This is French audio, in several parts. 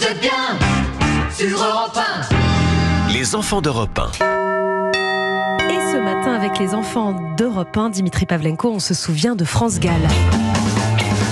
C'est bien sur Europe 1. Les enfants d'Europe 1. Et ce matin, avec les enfants d'Europe 1, Dimitri Pavlenko, on se souvient de France Gall.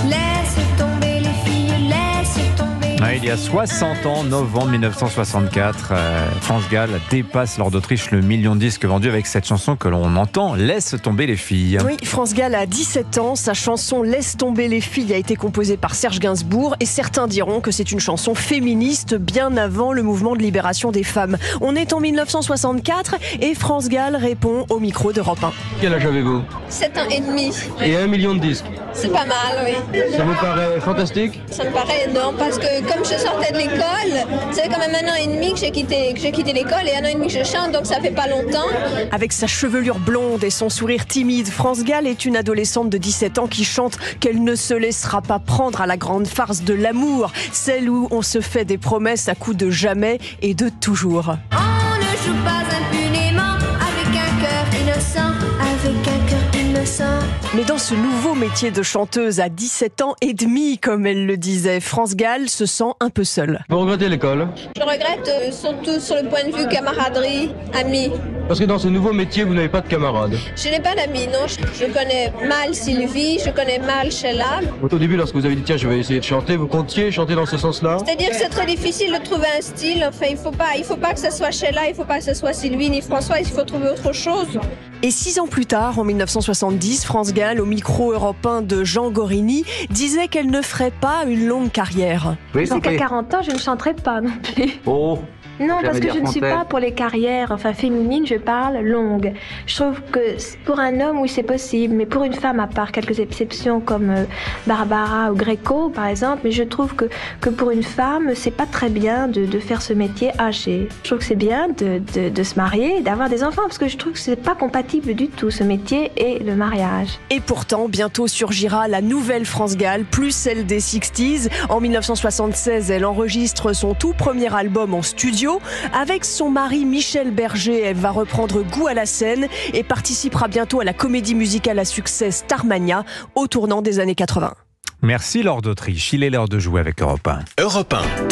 Laisse tomber les filles, laisse tomber les Il y a 60 ans, novembre 1964, France Gall dépasse lors d'Autriche le million de disques vendus avec cette chanson que l'on entend, Laisse tomber les filles. Oui, France Gall a 17 ans, sa chanson Laisse tomber les filles a été composée par Serge Gainsbourg et certains diront que c'est une chanson féministe bien avant le mouvement de libération des femmes. On est en 1964 et France Gall répond au micro d'Europe 1. Quel âge avez-vous? 7 ans et demi. Et 1 million de disques. C'est pas mal, oui. Ça vous paraît fantastique? Ça me paraît énorme parce que comme je sortais de l'école, c'est quand même 1 an et demi que j'ai quitté l'école et 1 an et demi que je chante, donc ça fait pas longtemps. Avec sa chevelure blonde et son sourire timide, France Gall est une adolescente de 17 ans qui chante qu'elle ne se laissera pas prendre à la grande farce de l'amour, celle où on se fait des promesses à coups de jamais et de toujours. On ne joue pas impunément avec un cœur innocent, avec un cœur innocent. Mais dans ce nouveau métier de chanteuse à 17 ans et demi, comme elle le disait, France Gall se sent un peu seule. Vous regrettez l'école? Je regrette surtout sur le point de vue camaraderie, amis. Parce que dans ce nouveau métier, vous n'avez pas de camarades. Je n'ai pas d'amis, non. Je connais mal Sylvie, je connais mal Sheila. Au début, lorsque vous avez dit tiens, je vais essayer de chanter, vous comptiez chanter dans ce sens-là? C'est-à-dire que c'est très difficile de trouver un style. Enfin, il faut pas que ce soit Sheila, il faut pas que ce soit Sylvie ni François, il faut trouver autre chose. Et 6 ans plus tard, en 1970, France Gall, au micro européen de Jean Gorini, disait qu'elle ne ferait pas une longue carrière. C'est qu'à 40 ans, je ne chanterai pas non plus. Oh. Non, parce que je ne suis pas pour les carrières, féminines, je parle longues. Je trouve que pour un homme, oui, c'est possible, mais pour une femme, à part quelques exceptions comme Barbara ou Gréco, par exemple, mais je trouve que pour une femme, c'est pas très bien de faire ce métier âgé. Je trouve que c'est bien de se marier et d'avoir des enfants, parce que je trouve que c'est pas compatible du tout, ce métier et le mariage. Et pourtant, bientôt surgira la nouvelle France Gall, plus celle des 60s. En 1976, elle enregistre son tout premier album en studio. Avec son mari Michel Berger, elle va reprendre goût à la scène et participera bientôt à la comédie musicale à succès Starmania au tournant des années 80. Merci Lord d'Autriche, il est l'heure de jouer avec Europe 1. Europe 1.